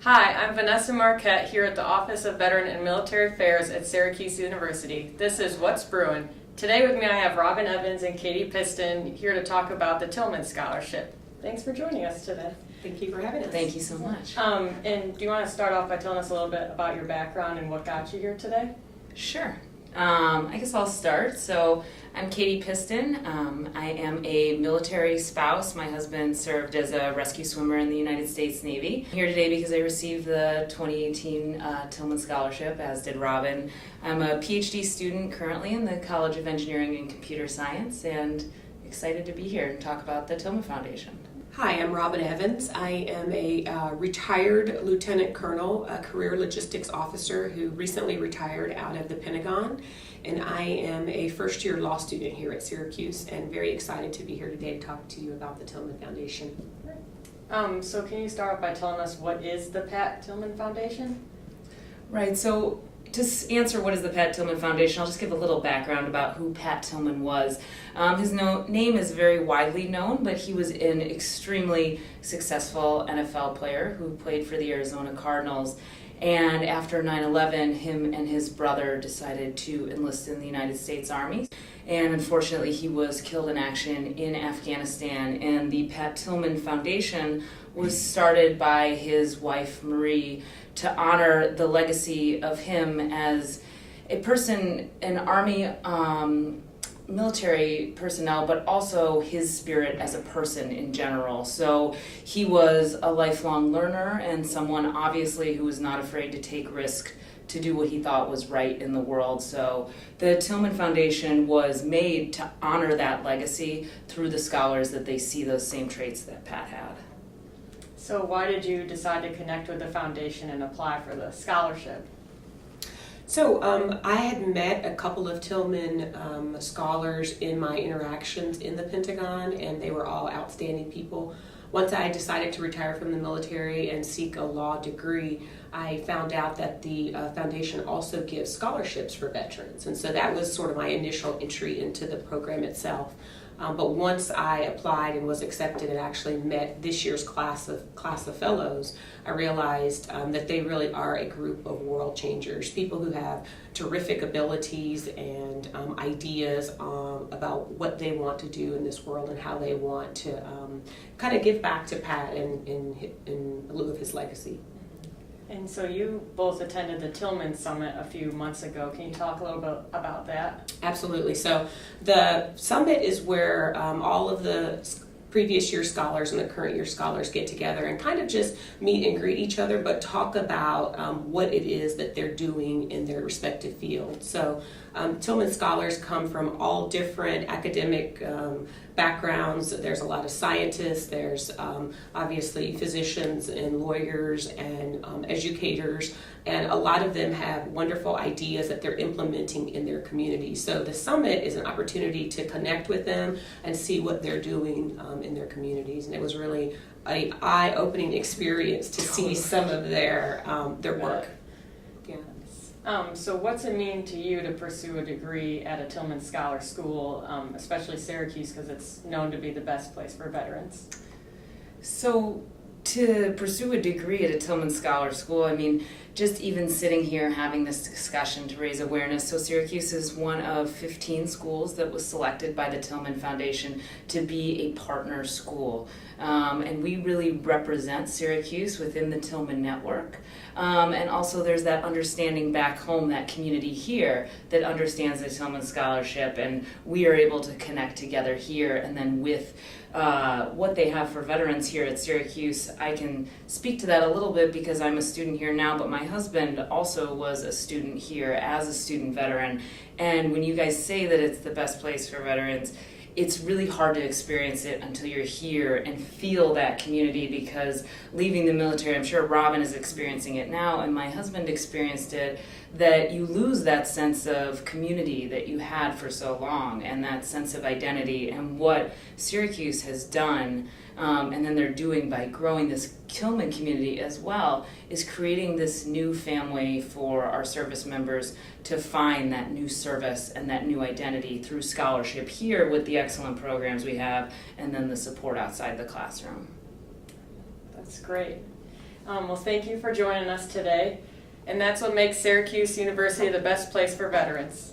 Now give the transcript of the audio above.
Hi, I'm Vanessa Marquette here at the Office of Veteran and Military Affairs at Syracuse University. This is What's Brewin. Today with me I have Robin Evans and Katie Piston here to talk about the Tillman Scholarship. Thanks for joining us today. Thank you for having us. Thank you so much. And do you want to start off by telling us a little bit about your background and what got you here today? Sure. I guess I'll start. So I'm Katie Piston. I am a military spouse. My husband served as a rescue swimmer in the United States Navy. I'm here today because I received the 2018 Tillman Scholarship, as did Robin. I'm a PhD student currently in the College of Engineering and Computer Science and excited to be here and talk about the Tillman Foundation. Hi, I'm Robin Evans. I am a retired lieutenant colonel, a career logistics officer who recently retired out of the Pentagon, and I am a first-year law student here at Syracuse and very excited to be here today to talk to you about the Tillman Foundation. So can you start off by telling us what is the Pat Tillman Foundation? Right, so to answer what is the Pat Tillman Foundation, I'll just give a little background about who Pat Tillman was. His name is very widely known, but he was an extremely successful NFL player who played for the Arizona Cardinals. And after 9/11, him and his brother decided to enlist in the United States Army. And unfortunately, he was killed in action in Afghanistan. And the Pat Tillman Foundation was started by his wife, Marie, to honor the legacy of him as a person, an Army military personnel, but also his spirit as a person in general. So he was a lifelong learner and someone obviously who was not afraid to take risk to do what he thought was right in the world. So the Tillman Foundation was made to honor that legacy through the scholars that they see those same traits that Pat had. So why did you decide to connect with the foundation and apply for the scholarship? So I had met a couple of Tillman scholars in my interactions in the Pentagon, and they were all outstanding people. Once I decided to retire from the military and seek a law degree, I found out that the foundation also gives scholarships for veterans, and so that was sort of my initial entry into the program itself. But once I applied and was accepted and actually met this year's class of fellows, I realized that they really are a group of world changers, people who have terrific abilities and ideas about what they want to do in this world and how they want to kind of give back to Pat in lieu of his legacy. And so you both attended the Tillman Summit a few months ago. Can you talk a little bit about that? Absolutely. So the summit is where all of the previous year scholars and the current year scholars get together and kind of just meet and greet each other, but talk about what it is that they're doing in their respective fields. So Tillman scholars come from all different academic backgrounds. There's a lot of scientists, there's obviously physicians and lawyers and educators, and a lot of them have wonderful ideas that they're implementing in their community. So the summit is an opportunity to connect with them and see what they're doing in their communities, and it was really an eye-opening experience to see some of their work. Yeah. So what's it mean to you to pursue a degree at a Tillman Scholar School, especially Syracuse, because it's known to be the best place for veterans? So to pursue a degree at a Tillman Scholar School, I mean, just even sitting here having this discussion to raise awareness. So Syracuse is one of 15 schools that was selected by the Tillman Foundation to be a partner school. And we really represent Syracuse within the Tillman network. And also there's that understanding back home, that community here that understands the Tillman Scholarship, and we are able to connect together here. And then with what they have for veterans here at Syracuse, I can speak to that a little bit because I'm a student here now, but my husband also was a student here as a student veteran. And when you guys say that it's the best place for veterans, it's really hard to experience it until you're here and feel that community, because leaving the military, I'm sure Robin is experiencing it now, and my husband experienced it, that you lose that sense of community that you had for so long and that sense of identity. And what Syracuse has done, and then they're doing by growing this Tillman community as well, is creating this new family for our service members to find that new service and that new identity through scholarship here with the excellent programs we have, and then the support outside the classroom. That's great. Well, thank you for joining us today. And that's what makes Syracuse University the best place for veterans.